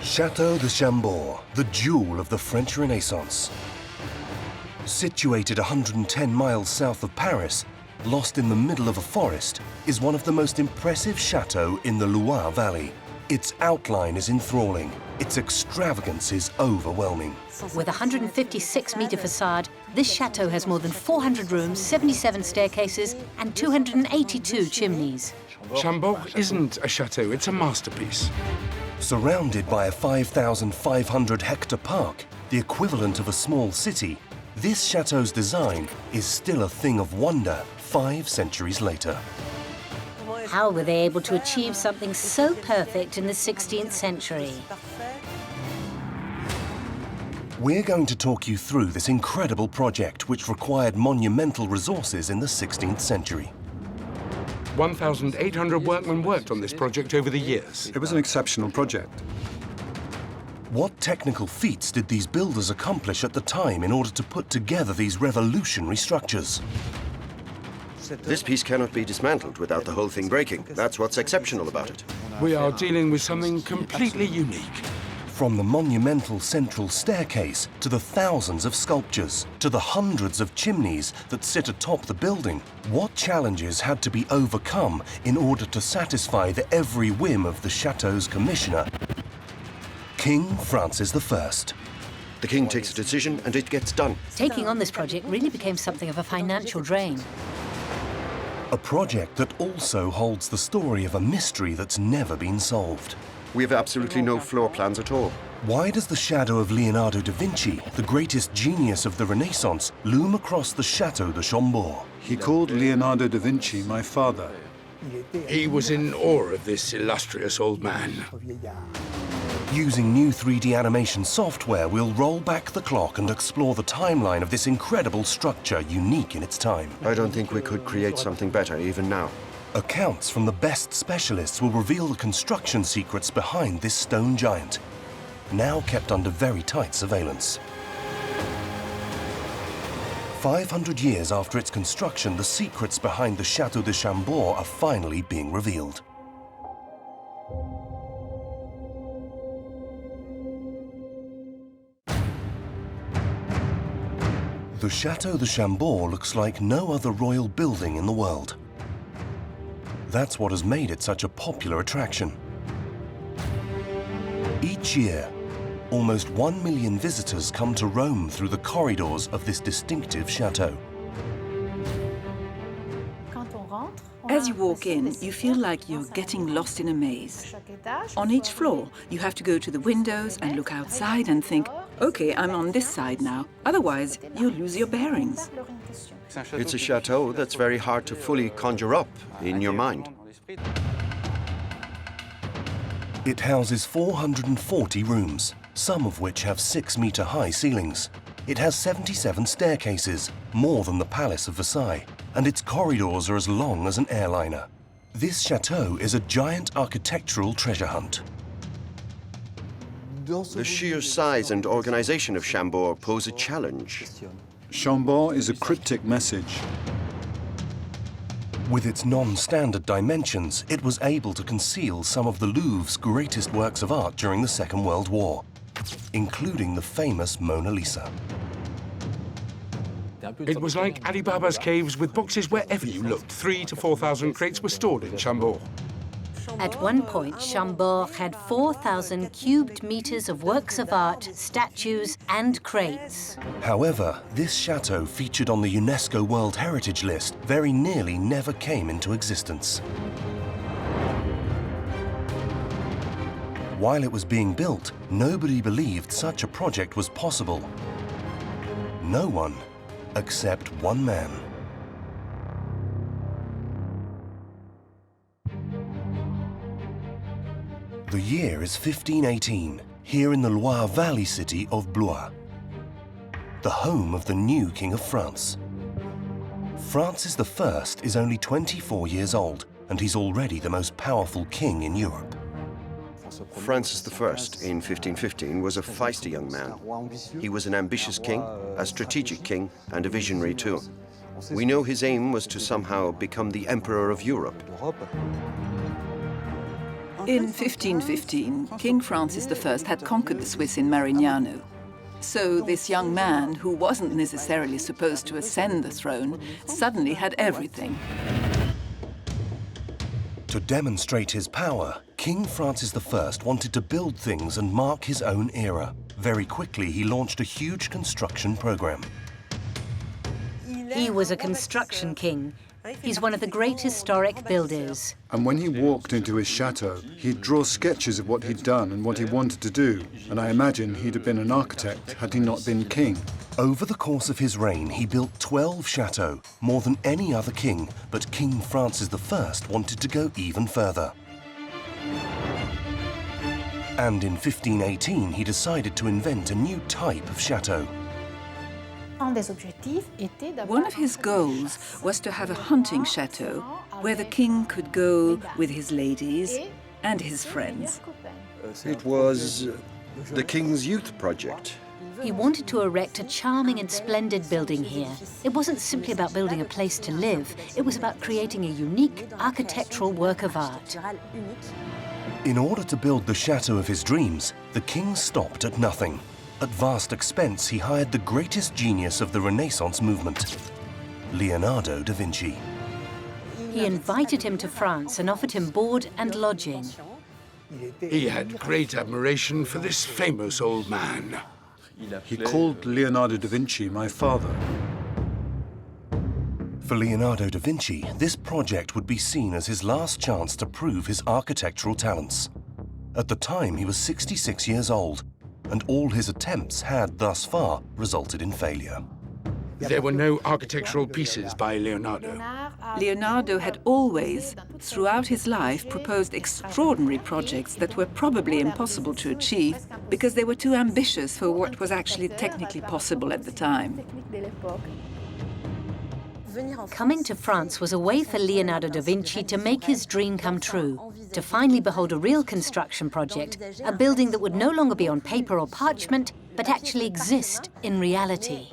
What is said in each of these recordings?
Château de Chambord, the jewel of the French Renaissance. Situated 110 miles south of Paris, lost in the middle of a forest, is one of the most impressive chateaux in the Loire Valley. Its outline is enthralling. Its extravagance is overwhelming. With a 156-metre facade, this chateau has more than 400 rooms, 77 staircases, and 282 chimneys. Chambord isn't a chateau, it's a masterpiece. Surrounded by a 5,500-hectare park, the equivalent of a small city, this chateau's design is still a thing of wonder 5 centuries later. How were they able to achieve something so perfect in the 16th century? We're going to talk you through this incredible project which required monumental resources in the 16th century. 1,800 workmen worked on this project over the years. It was an exceptional project. What technical feats did these builders accomplish at the time in order to put together these revolutionary structures? This piece cannot be dismantled without the whole thing breaking. That's what's exceptional about it. We are dealing with something completely unique. From the monumental central staircase to the thousands of sculptures to the hundreds of chimneys that sit atop the building, what challenges had to be overcome in order to satisfy the every whim of the chateau's commissioner, King Francis I? The king takes a decision and it gets done. Taking on this project really became something of a financial drain. A project that also holds the story of a mystery that's never been solved. We have absolutely no floor plans at all. Why does the shadow of Leonardo da Vinci, the greatest genius of the Renaissance, loom across the Château de Chambord? He called Leonardo da Vinci my father. He was in awe of this illustrious old man. Using new 3D animation software, we'll roll back the clock and explore the timeline of this incredible structure unique in its time. I don't think we could create something better even now. Accounts from the best specialists will reveal the construction secrets behind this stone giant, now kept under very tight surveillance. 500 years after its construction, the secrets behind the Château de Chambord are finally being revealed. The Château de Chambord looks like no other royal building in the world. That's what has made it such a popular attraction. Each year, almost 1 million visitors come to roam through the corridors of this distinctive chateau. As you walk in, you feel like you're getting lost in a maze. On each floor, you have to go to the windows and look outside and think, okay, I'm on this side now. Otherwise, you'll lose your bearings. It's a chateau that's very hard to fully conjure up in your mind. It houses 440 rooms, some of which have 6-meter-high ceilings. It has 77 staircases, more than the Palace of Versailles, and its corridors are as long as an airliner. This chateau is a giant architectural treasure hunt. The sheer size and organization of Chambord pose a challenge. Chambord is a cryptic message. With its non-standard dimensions, it was able to conceal some of the Louvre's greatest works of art during the Second World War, including the famous Mona Lisa. It was like Ali Baba's caves with boxes wherever you looked. 3,000 to 4,000 crates were stored in Chambord. At one point, Chambord had 4,000 cubed meters of works of art, statues, and crates. However, this chateau, featured on the UNESCO World Heritage List, very nearly never came into existence. While it was being built, nobody believed such a project was possible. No one, except one man. The year is 1518, here in the Loire Valley city of Blois, the home of the new King of France. Francis I is only 24 years old, and he's already the most powerful king in Europe. Francis I in 1515 was a feisty young man. He was an ambitious king, a strategic king, and a visionary too. We know his aim was to somehow become the Emperor of Europe. In 1515, King Francis I had conquered the Swiss in Marignano. So this young man, who wasn't necessarily supposed to ascend the throne, suddenly had everything. To demonstrate his power, King Francis I wanted to build things and mark his own era. Very quickly, he launched a huge construction program. He was a construction king. He's one of the great historic builders. And when he walked into his chateau, he'd draw sketches of what he'd done and what he wanted to do. And I imagine he'd have been an architect had he not been king. Over the course of his reign, he built 12 chateaux, more than any other king, but King Francis I wanted to go even further. And in 1518, he decided to invent a new type of chateau. One of his goals was to have a hunting chateau where the king could go with his ladies and his friends. It was the king's youth project. He wanted to erect a charming and splendid building here. It wasn't simply about building a place to live. It was about creating a unique architectural work of art. In order to build the chateau of his dreams, the king stopped at nothing. At vast expense, he hired the greatest genius of the Renaissance movement, Leonardo da Vinci. He invited him to France and offered him board and lodging. He had great admiration for this famous old man. He called Leonardo da Vinci my father. For Leonardo da Vinci, this project would be seen as his last chance to prove his architectural talents. At the time, he was 66 years old, and all his attempts had thus far resulted in failure. There were no architectural pieces by Leonardo. Leonardo had always, throughout his life, proposed extraordinary projects that were probably impossible to achieve because they were too ambitious for what was actually technically possible at the time. Coming to France was a way for Leonardo da Vinci to make his dream come true, to finally behold a real construction project, a building that would no longer be on paper or parchment, but actually exist in reality.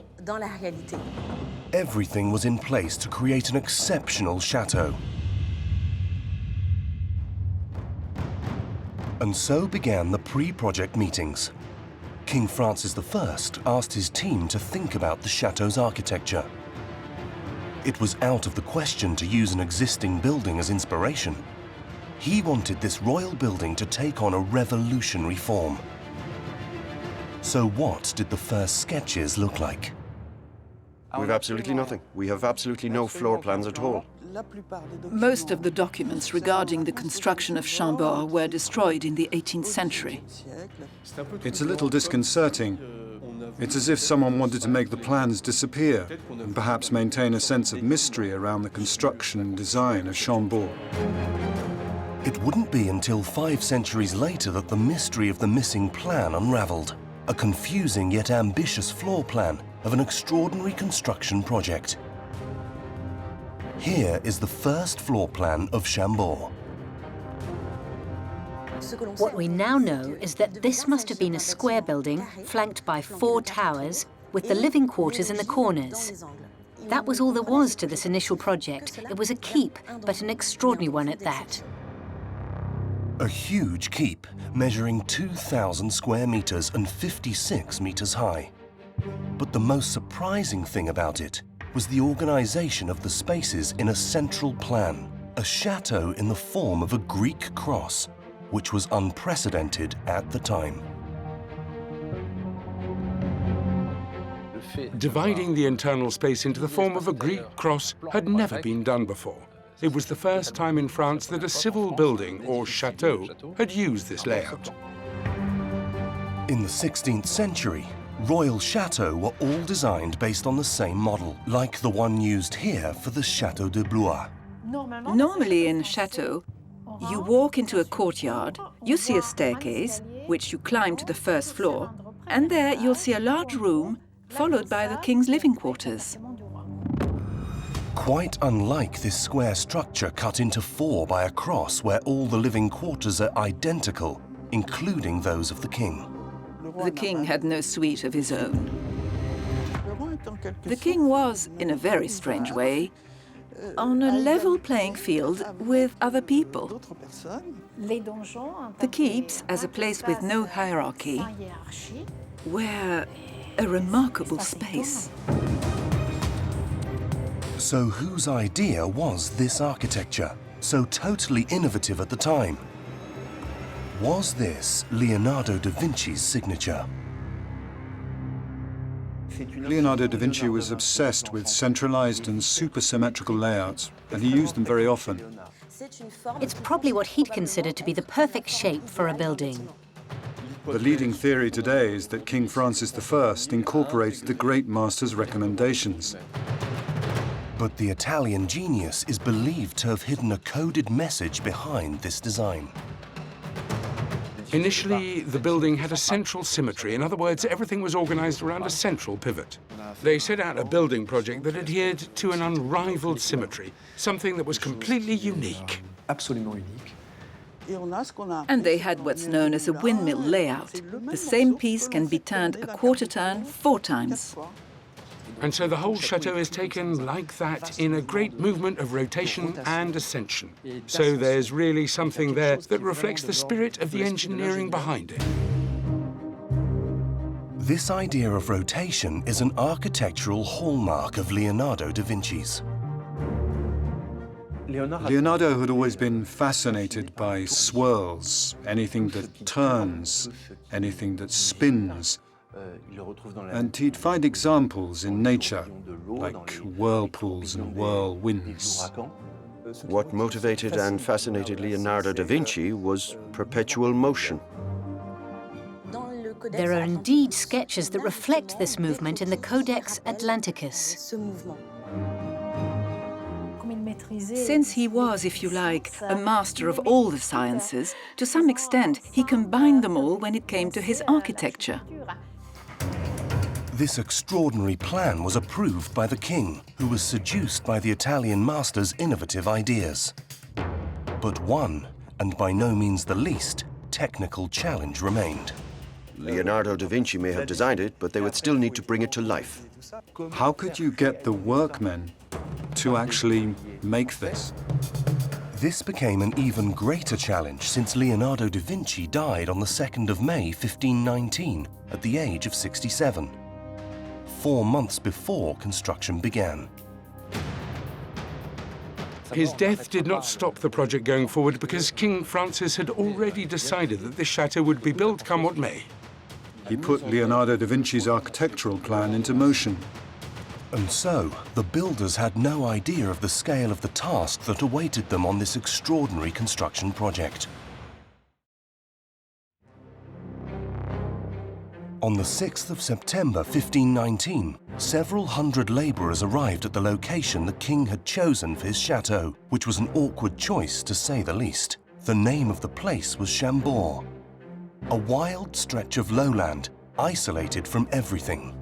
Everything was in place to create an exceptional chateau. And so began the pre-project meetings. King Francis I asked his team to think about the chateau's architecture. It was out of the question to use an existing building as inspiration. He wanted this royal building to take on a revolutionary form. So what did the first sketches look like? We've absolutely nothing. We have absolutely no floor plans at all. Most of the documents regarding the construction of Chambord were destroyed in the 18th century. It's a little disconcerting. It's as if someone wanted to make the plans disappear and perhaps maintain a sense of mystery around the construction and design of Chambord. It wouldn't be until 5 centuries later that the mystery of the missing plan unraveled. A confusing yet ambitious floor plan of an extraordinary construction project. Here is the first floor plan of Chambord. What we now know is that this must have been a square building flanked by 4 towers with the living quarters in the corners. That was all there was to this initial project. It was a keep, but an extraordinary one at that. A huge keep measuring 2,000 square meters and 56 meters high. But the most surprising thing about it was the organization of the spaces in a central plan, a chateau in the form of a Greek cross, which was unprecedented at the time. Dividing the internal space into the form of a Greek cross had never been done before. It was the first time in France that a civil building, or chateau, had used this layout. In the 16th century, royal chateaux were all designed based on the same model, like the one used here for the Château de Blois. Normally in a chateau, you walk into a courtyard, you see a staircase, which you climb to the first floor, and there you'll see a large room, followed by the king's living quarters. Quite unlike this square structure cut into 4 by a cross where all the living quarters are identical, including those of the king. The king had no suite of his own. The king was, in a very strange way, on a level playing field with other people. The keeps, as a place with no hierarchy, were a remarkable space. So whose idea was this architecture, so totally innovative at the time? Was this Leonardo da Vinci's signature? Leonardo da Vinci was obsessed with centralized and supersymmetrical layouts, and he used them very often. It's probably what he'd consider to be the perfect shape for a building. The leading theory today is that King Francis I incorporated the great master's recommendations. But the Italian genius is believed to have hidden a coded message behind this design. Initially, the building had a central symmetry. In other words, everything was organized around a central pivot. They set out a building project that adhered to an unrivaled symmetry, something that was completely unique. And they had what's known as a windmill layout. The same piece can be turned a quarter turn 4 times. And so the whole chateau is taken like that in a great movement of rotation and ascension. So there's really something there that reflects the spirit of the engineering behind it. This idea of rotation is an architectural hallmark of Leonardo da Vinci's. Leonardo had always been fascinated by swirls, anything that turns, anything that spins. And he'd find examples in nature, like whirlpools and whirlwinds. What motivated and fascinated Leonardo da Vinci was perpetual motion. There are indeed sketches that reflect this movement in the Codex Atlanticus. Since he was, if you like, a master of all the sciences, to some extent he combined them all when it came to his architecture. This extraordinary plan was approved by the king, who was seduced by the Italian master's innovative ideas. But one, and by no means the least, technical challenge remained. Leonardo da Vinci may have designed it, but they would still need to bring it to life. How could you get the workmen to actually make this? This became an even greater challenge since Leonardo da Vinci died on the 2nd of May 1519 at the age of 67, 4 months before construction began. His death did not stop the project going forward because King Francis had already decided that this chateau would be built come what may. He put Leonardo da Vinci's architectural plan into motion. And so, the builders had no idea of the scale of the task that awaited them on this extraordinary construction project. On the 6th of September 1519, several hundred labourers arrived at the location the king had chosen for his chateau, which was an awkward choice to say the least. The name of the place was Chambord, a wild stretch of lowland, isolated from everything.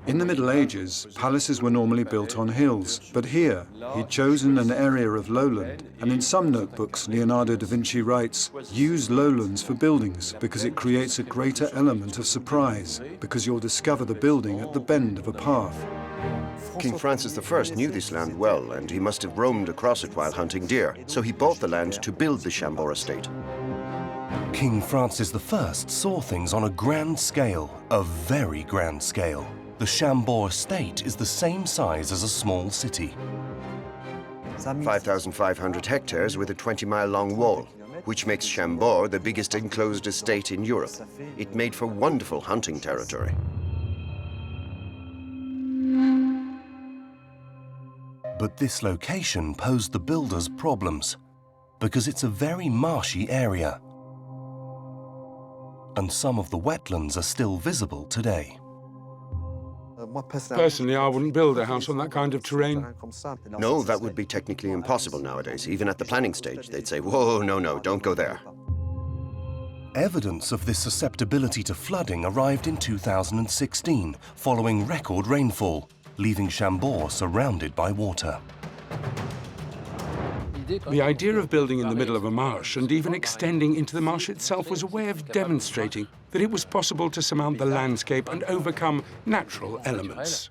In the Middle Ages, palaces were normally built on hills, but here he'd chosen an area of lowland, and in some notebooks Leonardo da Vinci writes, "Use lowlands for buildings because it creates a greater element of surprise, because you'll discover the building at the bend of a path." King Francis I knew this land well, and he must have roamed across it while hunting deer, so he bought the land to build the Chambord estate. King Francis I saw things on a grand scale, a very grand scale. The Chambord estate is the same size as a small city. 5,500 hectares with a 20-mile-long wall, which makes Chambord the biggest enclosed estate in Europe. It made for wonderful hunting territory. But this location posed the builders problems, because it's a very marshy area. And some of the wetlands are still visible today. Personally, I wouldn't build a house on that kind of terrain. No, that would be technically impossible nowadays. Even at the planning stage, they'd say, "Whoa, no, don't go there." Evidence of this susceptibility to flooding arrived in 2016, following record rainfall, leaving Chambord surrounded by water. The idea of building in the middle of a marsh and even extending into the marsh itself was a way of demonstrating that it was possible to surmount the landscape and overcome natural elements.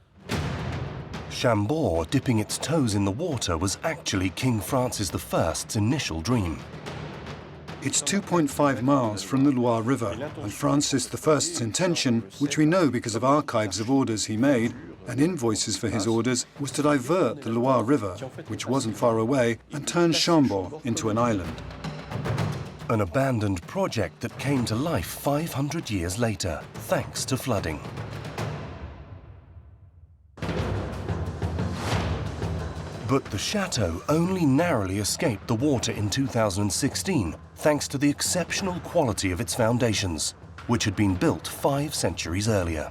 Chambord dipping its toes in the water was actually King Francis I's initial dream. It's 2.5 miles from the Loire River, and Francis I's intention, which we know because of archives of orders he made and invoices for his orders, was to divert the Loire River, which wasn't far away, and turn Chambord into an island. An abandoned project that came to life 500 years later, thanks to flooding. But the chateau only narrowly escaped the water in 2016, thanks to the exceptional quality of its foundations, which had been built 5 centuries earlier.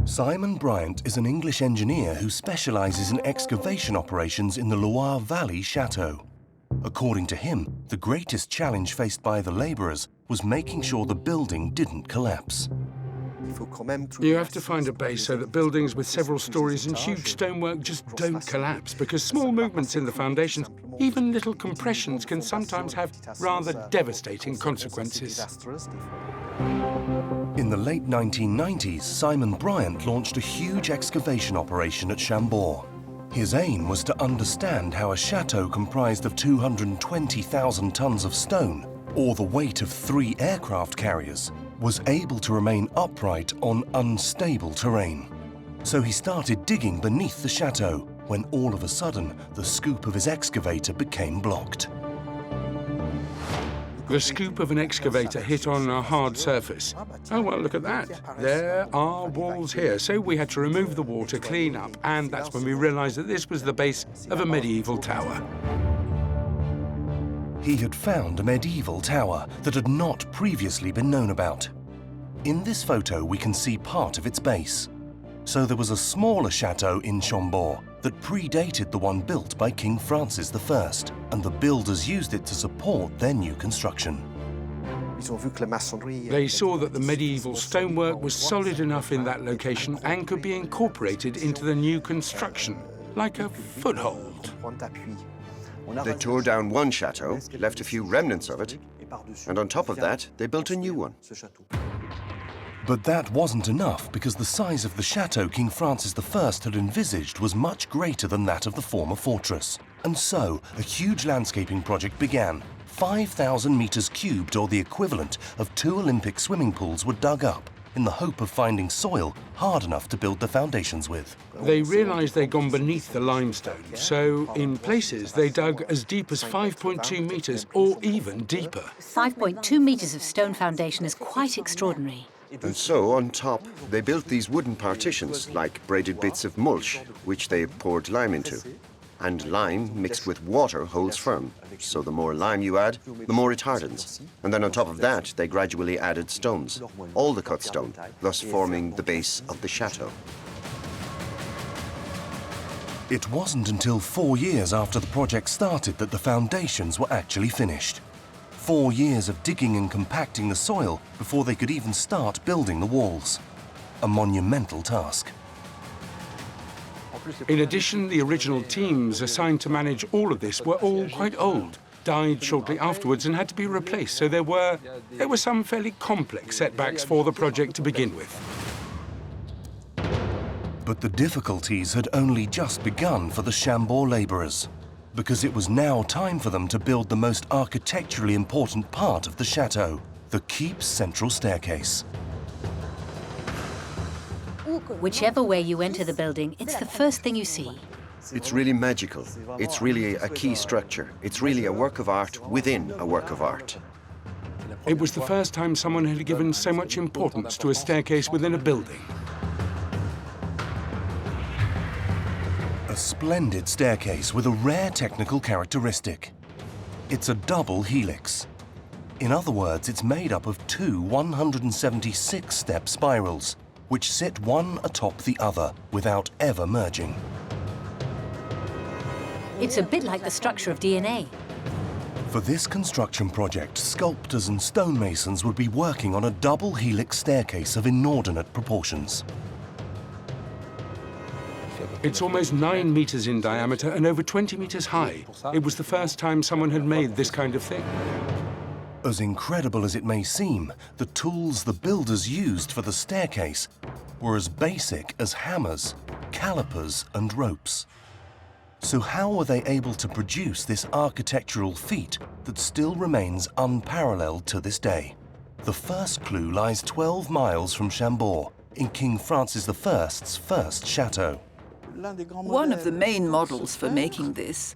Simon Bryant is an English engineer who specializes in excavation operations in the Loire Valley Chateau. According to him, the greatest challenge faced by the laborers was making sure the building didn't collapse. You have to find a base so that buildings with several stories and huge stonework just don't collapse, because small movements in the foundations, even little compressions, can sometimes have rather devastating consequences. In the late 1990s, Simon Bryant launched a huge excavation operation at Chambord. His aim was to understand how a chateau comprised of 220,000 tons of stone, or the weight of 3 aircraft carriers, was able to remain upright on unstable terrain. So he started digging beneath the chateau, when all of a sudden, the scoop of his excavator became blocked. The scoop of an excavator hit on a hard surface. Oh, well, look at that. There are walls here. So we had to remove the water, clean up, and that's when we realized that this was the base of a medieval tower. He had found a medieval tower that had not previously been known about. In this photo, we can see part of its base. So there was a smaller chateau in Chambord that predated the one built by King Francis I, and the builders used it to support their new construction. They saw that the medieval stonework was solid enough in that location and could be incorporated into the new construction, like a foothold. They tore down one chateau, left a few remnants of it, and on top of that, they built a new one. But that wasn't enough, because the size of the chateau King Francis I had envisaged was much greater than that of the former fortress. And so, a huge landscaping project began. 5,000 meters cubed, or the equivalent of 2 Olympic swimming pools, were dug up in the hope of finding soil hard enough to build the foundations with. They realized they'd gone beneath the limestone, so in places they dug as deep as 5.2 meters or even deeper. 5.2 meters of stone foundation is quite extraordinary. And so, on top, they built these wooden partitions, like braided bits of mulch, which they poured lime into. And lime mixed with water holds firm, so the more lime you add, the more it hardens. And then on top of that, they gradually added stones, all the cut stone, thus forming the base of the chateau. It wasn't until 4 years after the project started that the foundations were actually finished. 4 years of digging and compacting the soil before they could even start building the walls. A monumental task. In addition, the original teams assigned to manage all of this were all quite old, died shortly afterwards and had to be replaced, so there were some fairly complex setbacks for the project to begin with. But the difficulties had only just begun for the Chambord laborers, because it was now time for them to build the most architecturally important part of the chateau, the keep's central staircase. Whichever way you enter the building, it's the first thing you see. It's really magical. It's really a key structure. It's really a work of art within a work of art. It was the first time someone had given so much importance to a staircase within a building. A splendid staircase with a rare technical characteristic. It's a double helix. In other words, it's made up of 2 176-step spirals, which sit one atop the other without ever merging. It's a bit like the structure of DNA. For this construction project, sculptors and stonemasons would be working on a double helix staircase of inordinate proportions. It's almost 9 meters in diameter and over 20 meters high. It was the first time someone had made this kind of thing. As incredible as it may seem, the tools the builders used for the staircase were as basic as hammers, calipers, and ropes. So how were they able to produce this architectural feat that still remains unparalleled to this day? The first clue lies 12 miles from Chambord, in King Francis I's first chateau. One of the main models for making this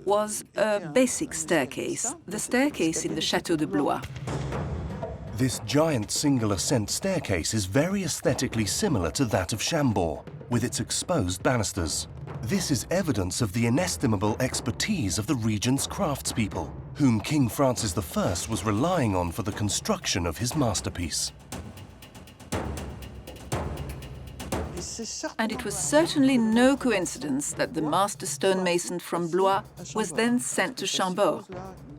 was a basic staircase, the staircase in the Château de Blois. This giant single ascent staircase is very aesthetically similar to that of Chambord, with its exposed banisters. This is evidence of the inestimable expertise of the region's craftspeople, whom King Francis I was relying on for the construction of his masterpiece. And it was certainly no coincidence that the master stonemason from Blois was then sent to Chambord,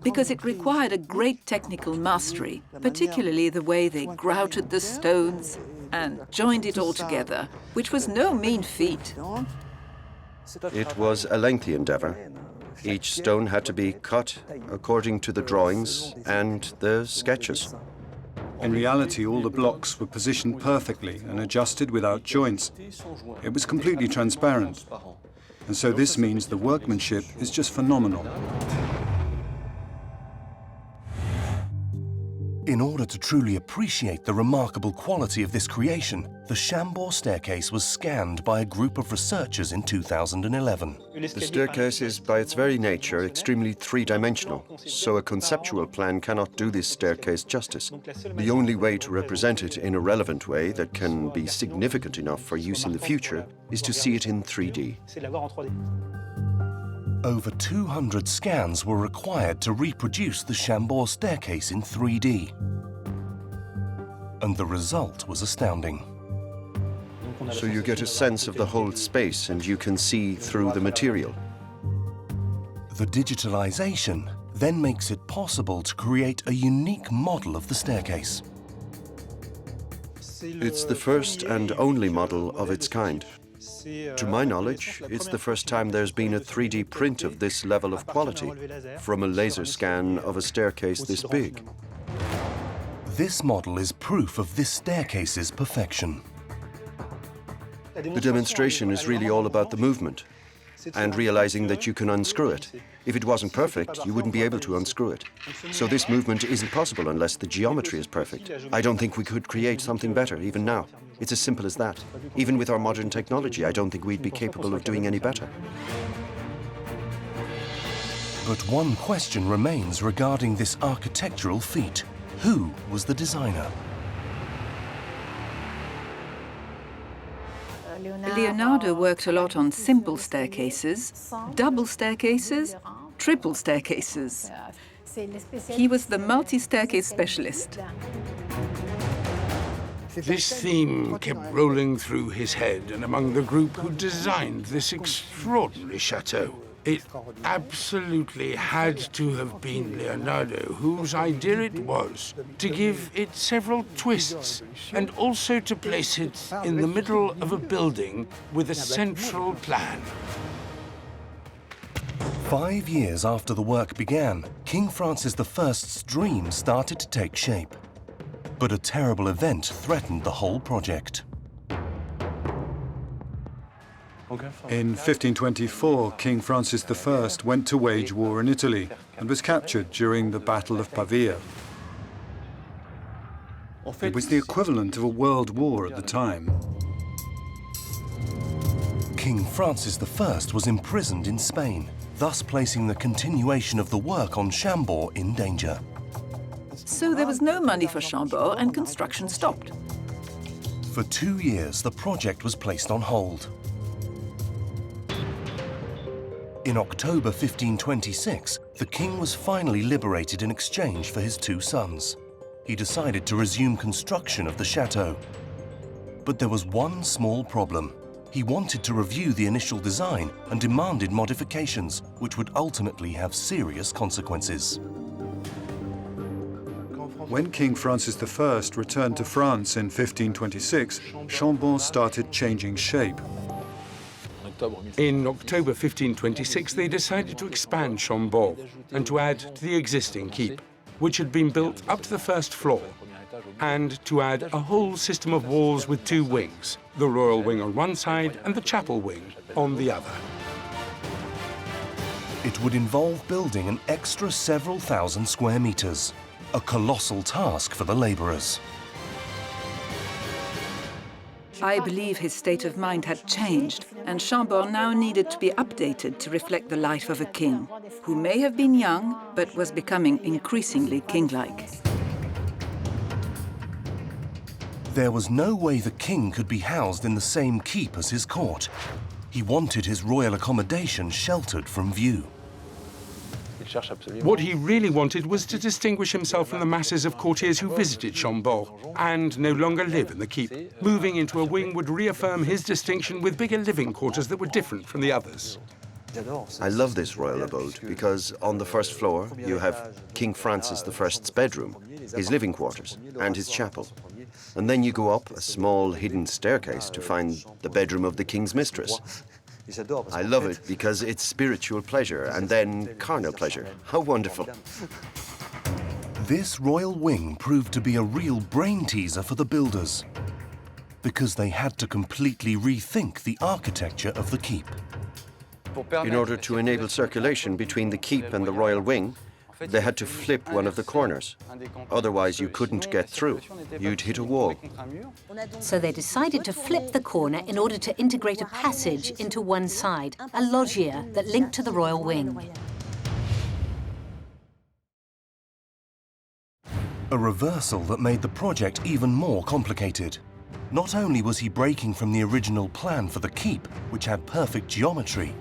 because it required a great technical mastery, particularly the way they grouted the stones and joined it all together, which was no mean feat. It was a lengthy endeavor. Each stone had to be cut according to the drawings and the sketches. In reality, all the blocks were positioned perfectly and adjusted without joints. It was completely transparent. And so this means the workmanship is just phenomenal. In order to truly appreciate the remarkable quality of this creation, the Chambord staircase was scanned by a group of researchers in 2011. The staircase is, by its very nature, extremely three-dimensional, so a conceptual plan cannot do this staircase justice. The only way to represent it in a relevant way that can be significant enough for use in the future is to see it in 3D. Over 200 scans were required to reproduce the Chambord staircase in 3D. And the result was astounding. So you get a sense of the whole space and you can see through the material. The digitalization then makes it possible to create a unique model of the staircase. It's the first and only model of its kind. To my knowledge, it's the first time there's been a 3D print of this level of quality from a laser scan of a staircase this big. This model is proof of this staircase's perfection. The demonstration is really all about the movement and realizing that you can unscrew it. If it wasn't perfect, you wouldn't be able to unscrew it. So this movement isn't possible unless the geometry is perfect. I don't think we could create something better, even now. It's as simple as that. Even with our modern technology, I don't think we'd be capable of doing any better. But one question remains regarding this architectural feat. Who was the designer? Leonardo worked a lot on simple staircases, double staircases, triple staircases. He was the multi-staircase specialist. This theme kept rolling through his head and among the group who designed this extraordinary chateau. It absolutely had to have been Leonardo whose idea it was to give it several twists and also to place it in the middle of a building with a central plan. 5 years after the work began, King Francis I's dream started to take shape. But a terrible event threatened the whole project. In 1524, King Francis I went to wage war in Italy and was captured during the Battle of Pavia. It was the equivalent of a world war at the time. King Francis I was imprisoned in Spain, thus placing the continuation of the work on Chambord in danger. So there was no money for Chambord and construction stopped. For 2 years, the project was placed on hold. In October 1526, the king was finally liberated in exchange for his 2 sons. He decided to resume construction of the chateau. But there was one small problem. He wanted to review the initial design and demanded modifications, which would ultimately have serious consequences. When King Francis I returned to France in 1526, Chambord started changing shape. In October 1526, they decided to expand Chambord and to add to the existing keep, which had been built up to the first floor, and to add a whole system of walls with 2 wings, the royal wing on one side and the chapel wing on the other. It would involve building an extra several thousand square meters, a colossal task for the laborers. I believe his state of mind had changed, and Chambord now needed to be updated to reflect the life of a king, who may have been young, but was becoming increasingly king-like. There was no way the king could be housed in the same keep as his court. He wanted his royal accommodation sheltered from view. What he really wanted was to distinguish himself from the masses of courtiers who visited Chambord and no longer live in the keep. Moving into a wing would reaffirm his distinction with bigger living quarters that were different from the others. I love this royal abode because on the first floor you have King Francis I's bedroom, his living quarters, and his chapel. And then you go up a small hidden staircase to find the bedroom of the king's mistress. I love it because it's spiritual pleasure and then carnal pleasure. How wonderful. This royal wing proved to be a real brain teaser for the builders, because they had to completely rethink the architecture of the keep. In order to enable circulation between the keep and the royal wing, they had to flip one of the corners. Otherwise, you couldn't get through. You'd hit a wall. So they decided to flip the corner in order to integrate a passage into one side, a loggia that linked to the royal wing. A reversal that made the project even more complicated. Not only was he breaking from the original plan for the keep, which had perfect geometry,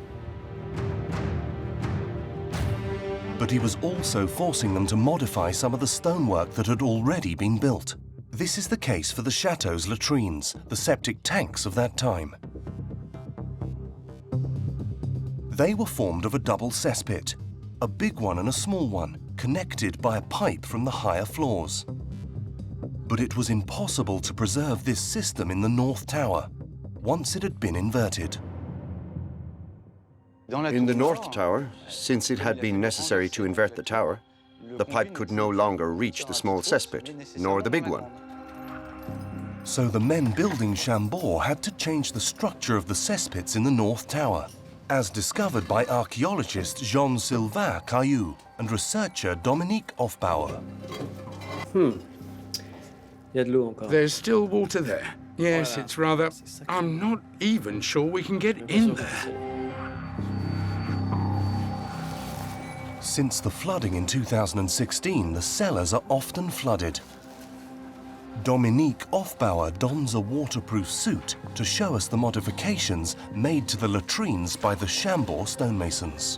but he was also forcing them to modify some of the stonework that had already been built. This is the case for the chateau's latrines, the septic tanks of that time. They were formed of a double cesspit, a big one and a small one, connected by a pipe from the higher floors. But it was impossible to preserve this system in the North Tower, once it had been inverted. In the North Tower, since it had been necessary to invert the tower, the pipe could no longer reach the small cesspit, nor the big one. So the men building Chambord had to change the structure of the cesspits in the North Tower, as discovered by archaeologist Jean-Sylvain Caillou and researcher Dominique Hofbauer. There's still water there. Yes, it's rather... I'm not even sure we can get in there. Since the flooding in 2016, the cellars are often flooded. Dominique Hofbauer dons a waterproof suit to show us the modifications made to the latrines by the Chambord stonemasons.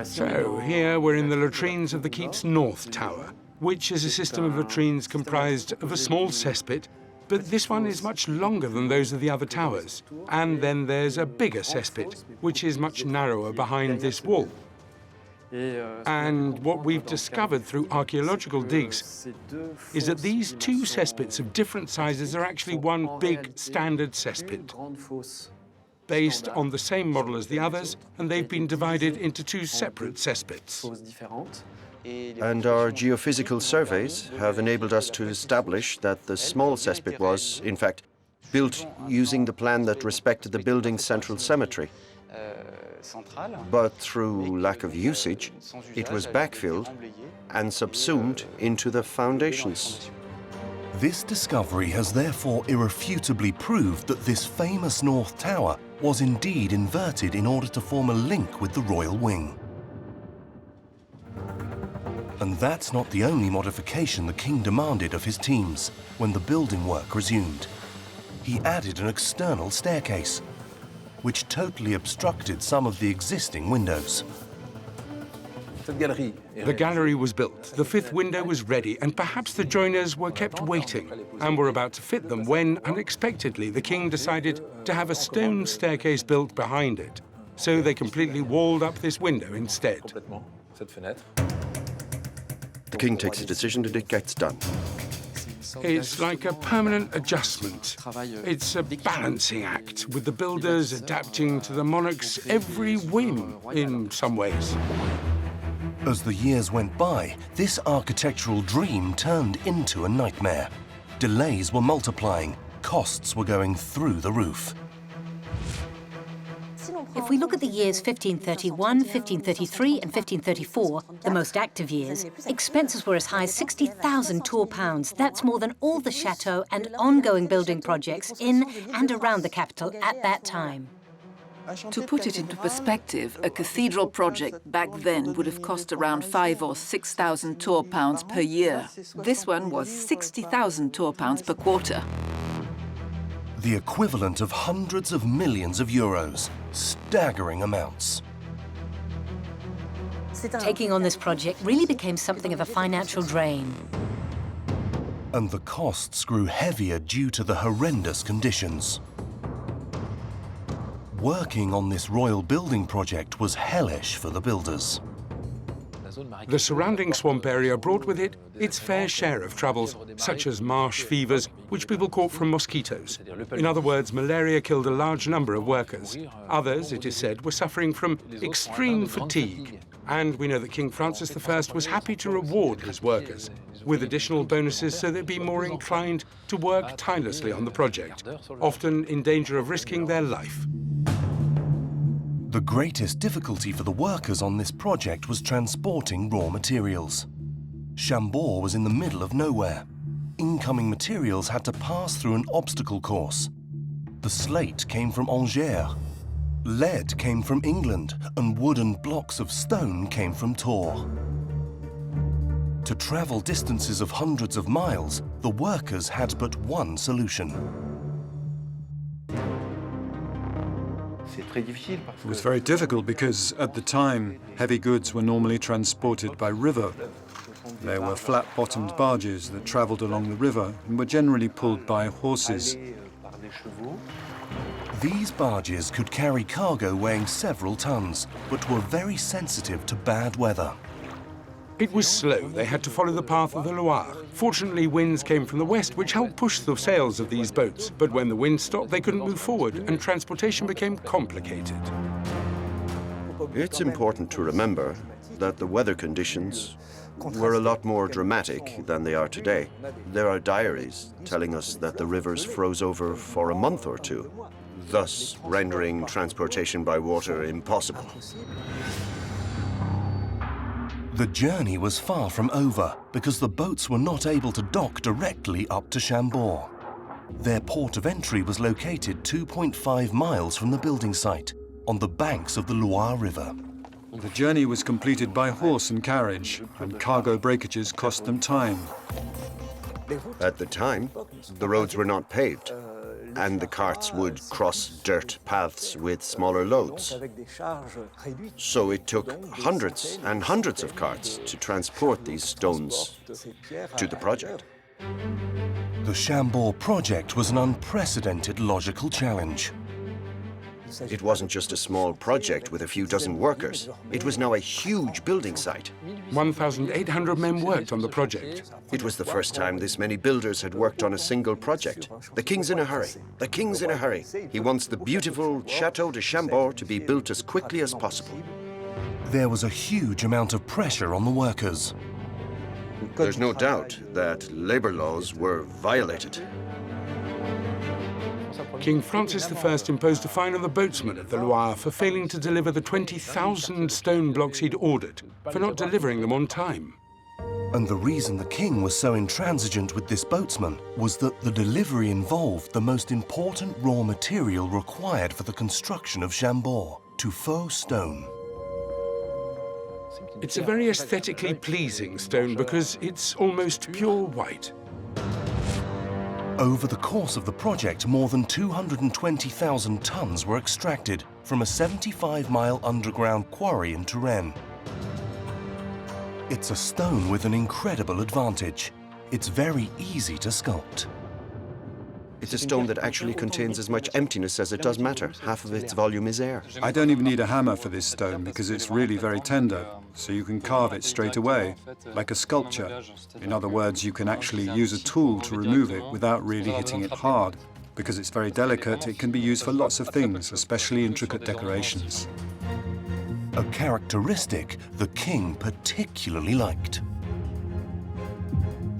So here we're in the latrines of the keep's North Tower, which is a system of latrines comprised of a small cesspit, but this one is much longer than those of the other towers. And then there's a bigger cesspit, which is much narrower behind this wall. And what we've discovered through archaeological digs is that these two cesspits of different sizes are actually one big standard cesspit, based on the same model as the others, and they've been divided into two separate cesspits. And our geophysical surveys have enabled us to establish that the small cesspit was, in fact, built using the plan that respected the building's central symmetry. But through lack of usage, it was backfilled and subsumed into the foundations. This discovery has therefore irrefutably proved that this famous North Tower was indeed inverted in order to form a link with the royal wing. And that's not the only modification the king demanded of his teams when the building work resumed. He added an external staircase, which totally obstructed some of the existing windows. The gallery was built, the fifth window was ready, and perhaps the joiners were kept waiting and were about to fit them when, unexpectedly, the king decided to have a stone staircase built behind it. So they completely walled up this window instead. The king takes a decision and it gets done. It's like a permanent adjustment. It's a balancing act, with the builders adapting to the monarch's every whim in some ways. As the years went by, this architectural dream turned into a nightmare. Delays were multiplying, costs were going through the roof. If we look at the years 1531, 1533 and 1534, the most active years, expenses were as high as 60,000 tour pounds. That's more than all the chateau and ongoing building projects in and around the capital at that time. To put it into perspective, a cathedral project back then would have cost around 5,000 or 6,000 tour pounds per year. This one was 60,000 tour pounds per quarter. The equivalent of hundreds of millions of euros. Staggering amounts. Taking on this project really became something of a financial drain. And the costs grew heavier due to the horrendous conditions. Working on this royal building project was hellish for the builders. The surrounding swamp area brought with it its fair share of troubles, such as marsh fevers, which people caught from mosquitoes. In other words, malaria killed a large number of workers. Others, it is said, were suffering from extreme fatigue. And we know that King Francis I was happy to reward his workers with additional bonuses so they'd be more inclined to work tirelessly on the project, often in danger of risking their life. The greatest difficulty for the workers on this project was transporting raw materials. Chambord was in the middle of nowhere. Incoming materials had to pass through an obstacle course. The slate came from Angers, lead came from England, and wooden blocks of stone came from Tours. To travel distances of hundreds of miles, the workers had but one solution. It was very difficult because, at the time, heavy goods were normally transported by river. There were flat-bottomed barges that travelled along the river and were generally pulled by horses. These barges could carry cargo weighing several tons, but were very sensitive to bad weather. It was slow. They had to follow the path of the Loire. Fortunately, winds came from the west, which helped push the sails of these boats. But when the wind stopped, they couldn't move forward, and transportation became complicated. It's important to remember that the weather conditions were a lot more dramatic than they are today. There are diaries telling us that the rivers froze over for a month or two, thus rendering transportation by water impossible. The journey was far from over because the boats were not able to dock directly up to Chambord. Their port of entry was located 2.5 miles from the building site, on the banks of the Loire River. The journey was completed by horse and carriage, and cargo breakages cost them time. At the time, the roads were not paved, and the carts would cross dirt paths with smaller loads. So it took hundreds and hundreds of carts to transport these stones to the project. The Chambord project was an unprecedented logical challenge. It wasn't just a small project with a few dozen workers. It was now a huge building site. 1,800 men worked on the project. It was the first time this many builders had worked on a single project. The king's in a hurry. The king's in a hurry. He wants the beautiful Château de Chambord to be built as quickly as possible. There was a huge amount of pressure on the workers. There's no doubt that labor laws were violated. King Francis I imposed a fine on the boatsmen of the Loire for failing to deliver the 20,000 stone blocks he'd ordered, for not delivering them on time. And the reason the king was so intransigent with this boatsman was that the delivery involved the most important raw material required for the construction of Chambord, tuffeau stone. It's a very aesthetically pleasing stone because it's almost pure white. Over the course of the project, more than 220,000 tons were extracted from a 75-mile underground quarry in Touraine. It's a stone with an incredible advantage. It's very easy to sculpt. It's a stone that actually contains as much emptiness as it does matter. Half of its volume is air. I don't even need a hammer for this stone because it's really very tender, so you can carve it straight away, like a sculpture. In other words, you can actually use a tool to remove it without really hitting it hard. Because it's very delicate, it can be used for lots of things, especially intricate decorations. A characteristic the king particularly liked.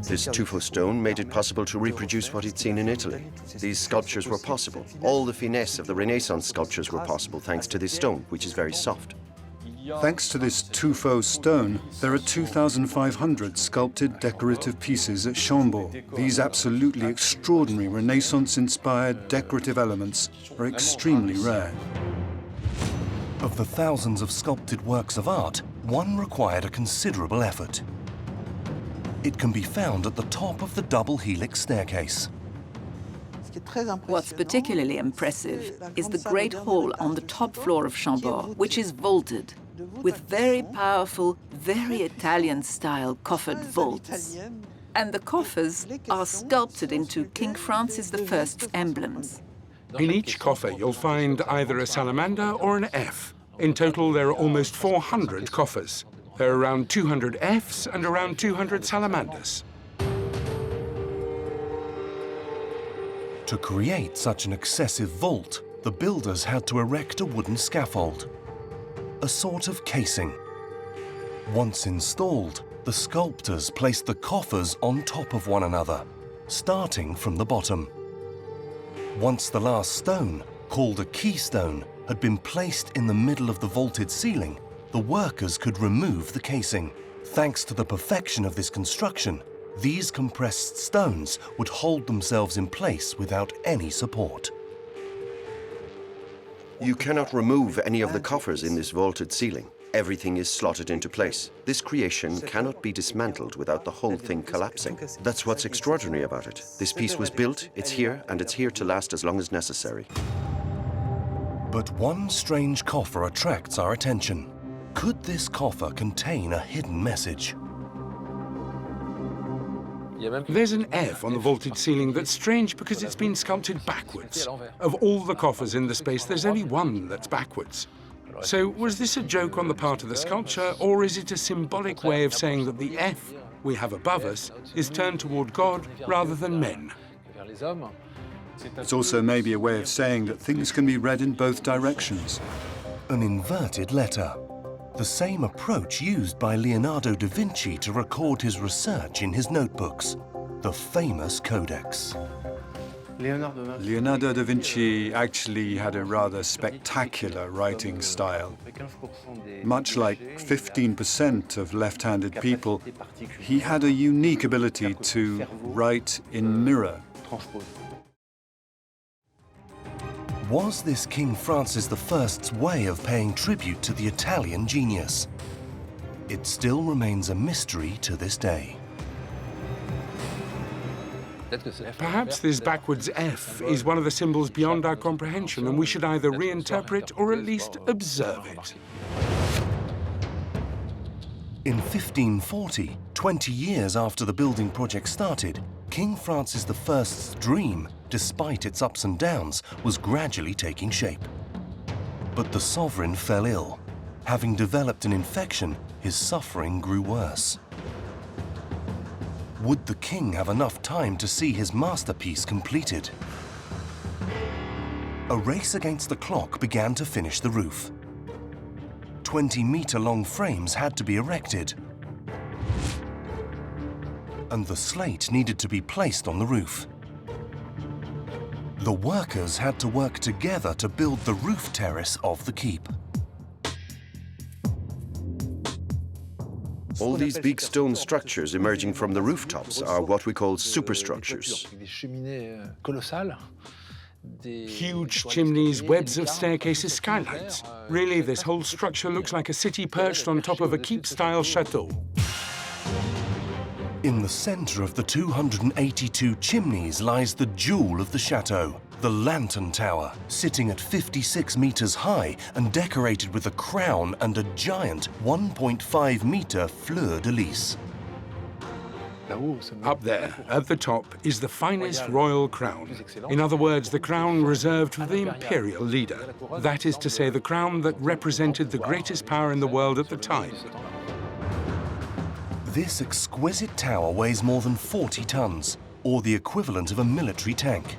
This tuffo stone made it possible to reproduce what he'd seen in Italy. These sculptures were possible. All the finesse of the Renaissance sculptures were possible thanks to this stone, which is very soft. Thanks to this tuffo stone, there are 2,500 sculpted decorative pieces at Chambord. These absolutely extraordinary Renaissance-inspired decorative elements are extremely rare. Of the thousands of sculpted works of art, one required a considerable effort. It can be found at the top of the double-helix staircase. What's particularly impressive is the great hall on the top floor of Chambord, which is vaulted, with very powerful, very Italian-style coffered vaults. And the coffers are sculpted into King Francis I's emblems. In each coffer, you'll find either a salamander or an F. In total, there are almost 400 coffers. There are around 200 Fs and around 200 salamanders. To create such an excessive vault, the builders had to erect a wooden scaffold, a sort of casing. Once installed, the sculptors placed the coffers on top of one another, starting from the bottom. Once the last stone, called a keystone, had been placed in the middle of the vaulted ceiling, the workers could remove the casing. Thanks to the perfection of this construction, these compressed stones would hold themselves in place without any support. You cannot remove any of the coffers in this vaulted ceiling. Everything is slotted into place. This creation cannot be dismantled without the whole thing collapsing. That's what's extraordinary about it. This piece was built, it's here, and it's here to last as long as necessary. But one strange coffer attracts our attention. Could this coffer contain a hidden message? There's an F on the vaulted ceiling that's strange because it's been sculpted backwards. Of all the coffers in the space, there's only one that's backwards. So was this a joke on the part of the sculpture, or is it a symbolic way of saying that the F we have above us is turned toward God rather than men? It's also maybe a way of saying that things can be read in both directions. An inverted letter. The same approach used by Leonardo da Vinci to record his research in his notebooks, the famous Codex. Leonardo da Vinci actually had a rather spectacular writing style. Much like 15% of left-handed people, he had a unique ability to write in mirror. Was this King Francis I's way of paying tribute to the Italian genius? It still remains a mystery to this day. Perhaps this backwards F is one of the symbols beyond our comprehension, and we should either reinterpret or at least observe it. In 1540, 20 years after the building project started, King Francis I's dream, despite its ups and downs, was gradually taking shape. But the sovereign fell ill. Having developed an infection, his suffering grew worse. Would the king have enough time to see his masterpiece completed? A race against the clock began to finish the roof. 20-meter-long frames had to be erected, and the slate needed to be placed on the roof. The workers had to work together to build the roof terrace of the keep. All these big stone structures emerging from the rooftops are what we call superstructures. Huge chimneys, webs of staircases, skylights. Really, this whole structure looks like a city perched on top of a keep-style chateau. In the center of the 282 chimneys lies the jewel of the chateau, the Lantern Tower, sitting at 56 meters high and decorated with a crown and a giant 1.5-meter fleur-de-lis. Up there, at the top, is the finest royal crown. In other words, the crown reserved for the imperial leader. That is to say, the crown that represented the greatest power in the world at the time. This exquisite tower weighs more than 40 tons, or the equivalent of a military tank.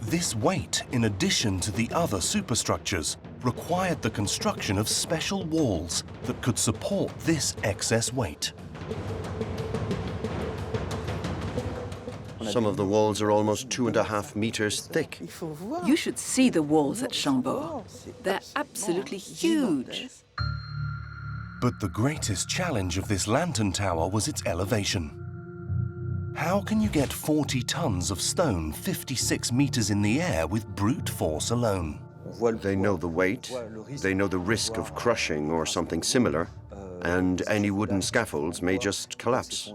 This weight, in addition to the other superstructures, required the construction of special walls that could support this excess weight. Some of the walls are almost 2.5 meters thick. You should see the walls at Chambord. They're absolutely huge. But the greatest challenge of this lantern tower was its elevation. How can you get 40 tons of stone 56 meters in the air with brute force alone? They know the weight, they know the risk of crushing or something similar, and any wooden scaffolds may just collapse.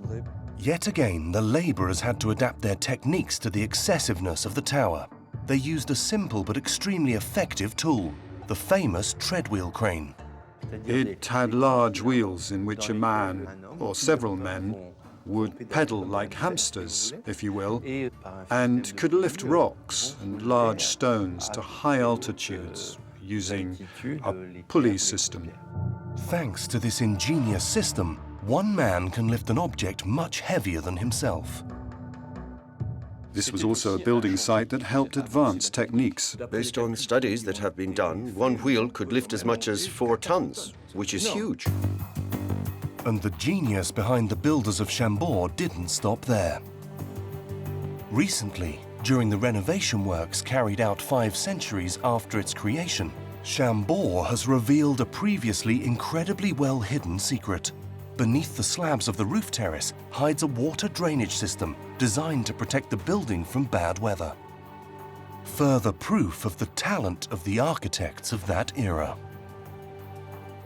Yet again, the labourers had to adapt their techniques to the excessiveness of the tower. They used a simple but extremely effective tool, the famous treadwheel crane. It had large wheels in which a man, or several men, would pedal like hamsters, if you will, and could lift rocks and large stones to high altitudes using a pulley system. Thanks to this ingenious system, one man can lift an object much heavier than himself. This was also a building site that helped advance techniques. Based on studies that have been done, one wheel could lift as much as 4 tons, which is huge. And the genius behind the builders of Chambord didn't stop there. Recently, during the renovation works carried out 5 centuries after its creation, Chambord has revealed a previously incredibly well-hidden secret. Beneath the slabs of the roof terrace hides a water drainage system designed to protect the building from bad weather. Further proof of the talent of the architects of that era.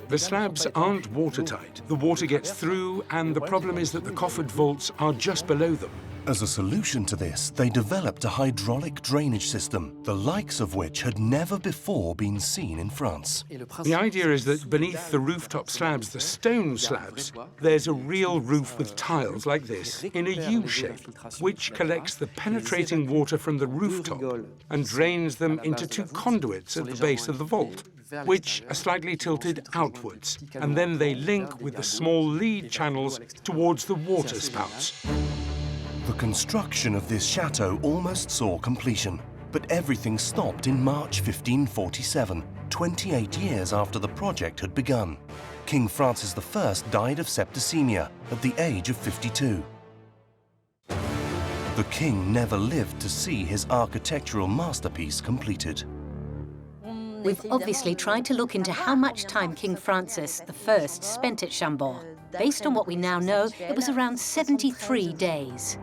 The slabs aren't watertight. The water gets through, and the problem is that the coffered vaults are just below them. As a solution to this, they developed a hydraulic drainage system, the likes of which had never before been seen in France. The idea is that beneath the rooftop slabs, the stone slabs, there's a real roof with tiles like this in a U shape, which collects the penetrating water from the rooftop and drains them into 2 conduits at the base of the vault, which are slightly tilted outwards, and then they link with the small lead channels towards the water spouts. The construction of this chateau almost saw completion, but everything stopped in March 1547, 28 years after the project had begun. King Francis I died of septicemia at the age of 52. The king never lived to see his architectural masterpiece completed. We've obviously tried to look into how much time King Francis I spent at Chambord. Based on what we now know, it was around 73 days.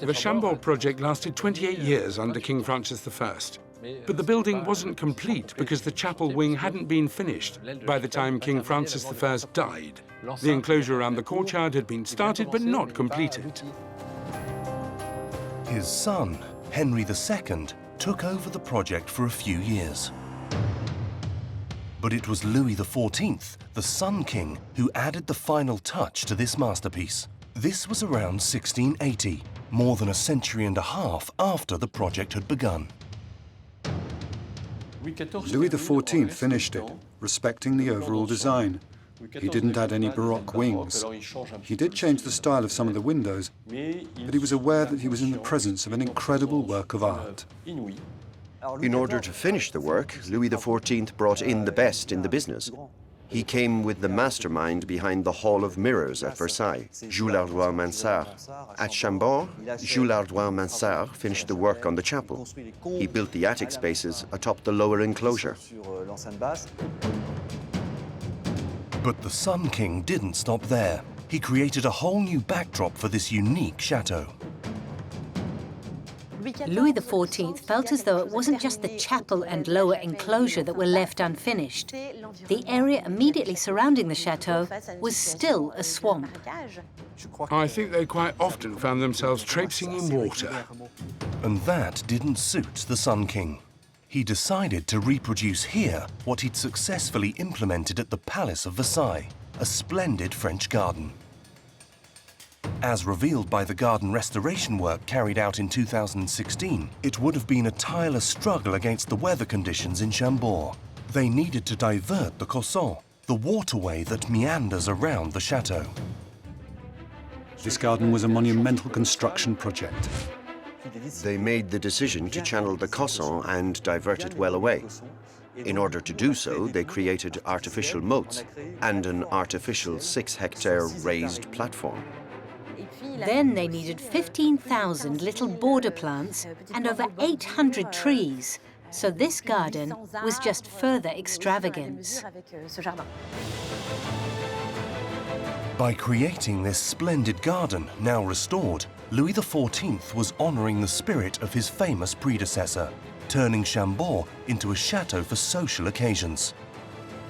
The Chambord project lasted 28 years under King Francis I. But the building wasn't complete because the chapel wing hadn't been finished by the time King Francis I died. The enclosure around the courtyard had been started but not completed. His son, Henry II, took over the project for a few years. But it was Louis XIV, the Sun King, who added the final touch to this masterpiece. This was around 1680, more than a century and a half after the project had begun. Louis XIV finished it, respecting the overall design. He didn't add any Baroque wings. He did change the style of some of the windows, but he was aware that he was in the presence of an incredible work of art. In order to finish the work, Louis XIV brought in the best in the business. He came with the mastermind behind the Hall of Mirrors at Versailles, Jules Ardouin-Mansart. At Chambord, Jules Ardouin-Mansart finished the work on the chapel. He built the attic spaces atop the lower enclosure. But the Sun King didn't stop there. He created a whole new backdrop for this unique chateau. Louis XIV felt as though it wasn't just the chapel and lower enclosure that were left unfinished. The area immediately surrounding the chateau was still a swamp. I think they quite often found themselves traipsing in water. And that didn't suit the Sun King. He decided to reproduce here what he'd successfully implemented at the Palace of Versailles, a splendid French garden. As revealed by the garden restoration work carried out in 2016, it would have been a tireless struggle against the weather conditions in Chambord. They needed to divert the Causson, the waterway that meanders around the chateau. This garden was a monumental construction project. They made the decision to channel the Causson and divert it well away. In order to do so, they created artificial moats and an artificial 6-hectare raised platform. Then they needed 15,000 little border plants and over 800 trees. So this garden was just further extravagance. By creating this splendid garden, now restored, Louis XIV was honouring the spirit of his famous predecessor, turning Chambord into a chateau for social occasions.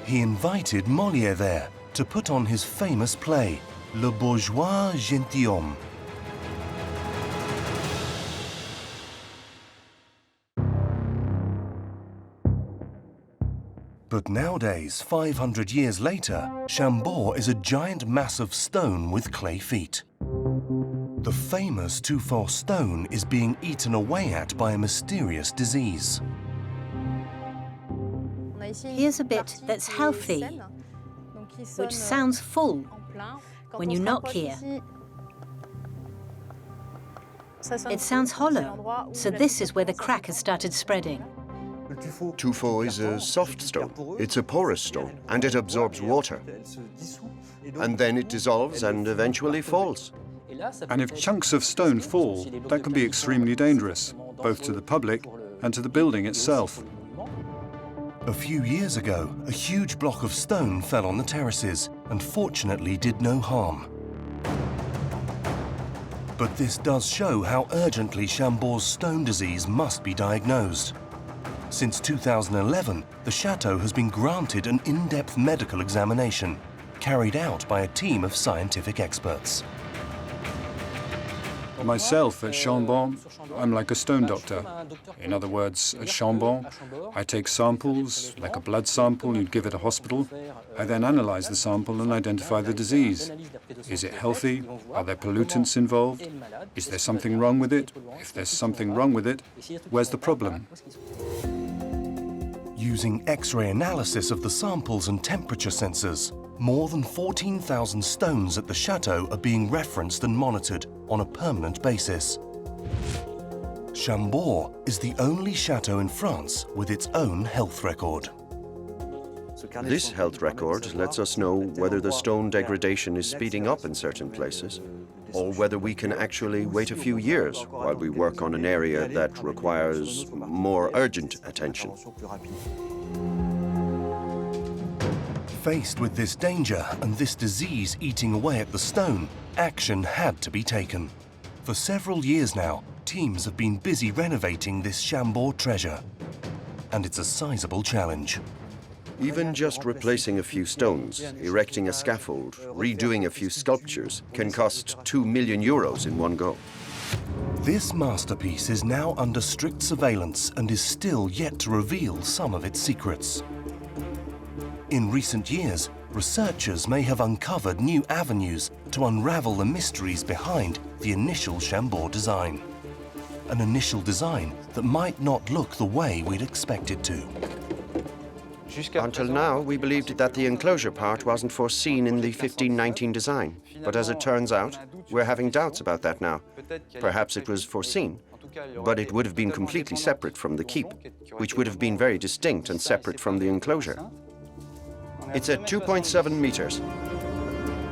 He invited Molière there to put on his famous play, Le Bourgeois Gentilhomme. But nowadays, 500 years later, Chambord is a giant mass of stone with clay feet. The famous Tuffeau stone is being eaten away at by a mysterious disease. Here's a bit that's healthy, which sounds full when you knock here. It sounds hollow, so this is where the crack has started spreading. Tuffeau is a soft stone. It's a porous stone, and it absorbs water. And then it dissolves and eventually falls. And if chunks of stone fall, that can be extremely dangerous, both to the public and to the building itself. A few years ago, a huge block of stone fell on the terraces and fortunately did no harm. But this does show how urgently Chambord's stone disease must be diagnosed. Since 2011, the chateau has been granted an in-depth medical examination, carried out by a team of scientific experts. Myself, at Chambord, I'm like a stone doctor. In other words, at Chambord, I take samples, like a blood sample you'd give at a hospital. I then analyze the sample and identify the disease. Is it healthy? Are there pollutants involved? Is there something wrong with it? If there's something wrong with it, where's the problem? Using X-ray analysis of the samples and temperature sensors, more than 14,000 stones at the chateau are being referenced and monitored on a permanent basis. Chambord is the only chateau in France with its own health record. This health record lets us know whether the stone degradation is speeding up in certain places, or whether we can actually wait a few years while we work on an area that requires more urgent attention. Faced with this danger and this disease eating away at the stone, action had to be taken. For several years now, teams have been busy renovating this Chambord treasure. And it's a sizable challenge. Even just replacing a few stones, erecting a scaffold, redoing a few sculptures can cost €2 million in one go. This masterpiece is now under strict surveillance and is still yet to reveal some of its secrets. In recent years, researchers may have uncovered new avenues to unravel the mysteries behind the initial Chambord design. An initial design that might not look the way we'd expect it to. Until now, we believed that the enclosure part wasn't foreseen in the 1519 design. But as it turns out, we're having doubts about that now. Perhaps it was foreseen, but it would have been completely separate from the keep, which would have been very distinct and separate from the enclosure. It's at 2.7 meters.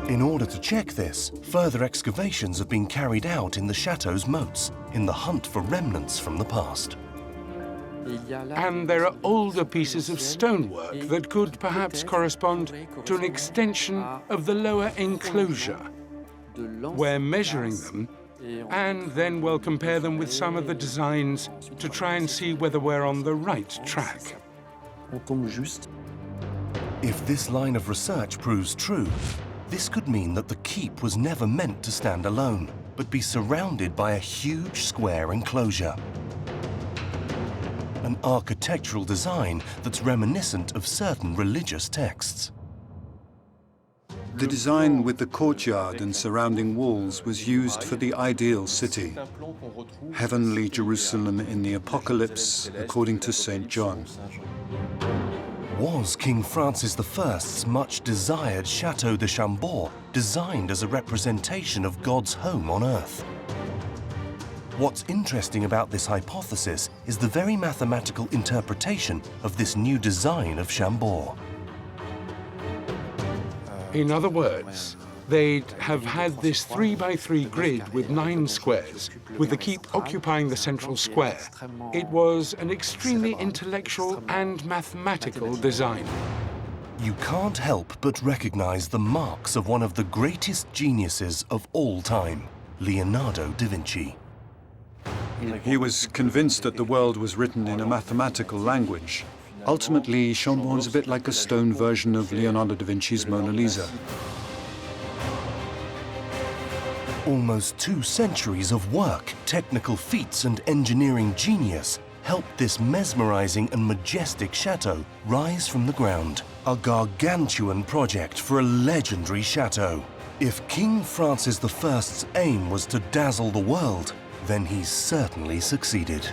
In order to check this, further excavations have been carried out in the chateau's moats in the hunt for remnants from the past. And there are older pieces of stonework that could perhaps correspond to an extension of the lower enclosure. We're measuring them, and then we'll compare them with some of the designs to try and see whether we're on the right track. If this line of research proves true, this could mean that the keep was never meant to stand alone, but be surrounded by a huge square enclosure. An architectural design that's reminiscent of certain religious texts. The design with the courtyard and surrounding walls was used for the ideal city. Heavenly Jerusalem in the Apocalypse, according to St. John. Was King Francis I's much-desired Château de Chambord designed as a representation of God's home on earth? What's interesting about this hypothesis is the very mathematical interpretation of this new design of Chambord. In other words, They'd have had this 3x3 grid with 9 squares, with the keep occupying the central square. It was an extremely intellectual and mathematical design. You can't help but recognize the marks of one of the greatest geniuses of all time, Leonardo da Vinci. He was convinced that the world was written in a mathematical language. Ultimately, Chambord's a bit like a stone version of Leonardo da Vinci's Mona Lisa. Almost 2 centuries of work, technical feats and engineering genius helped this mesmerizing and majestic chateau rise from the ground. A gargantuan project for a legendary chateau. If King Francis I's aim was to dazzle the world, then he's certainly succeeded.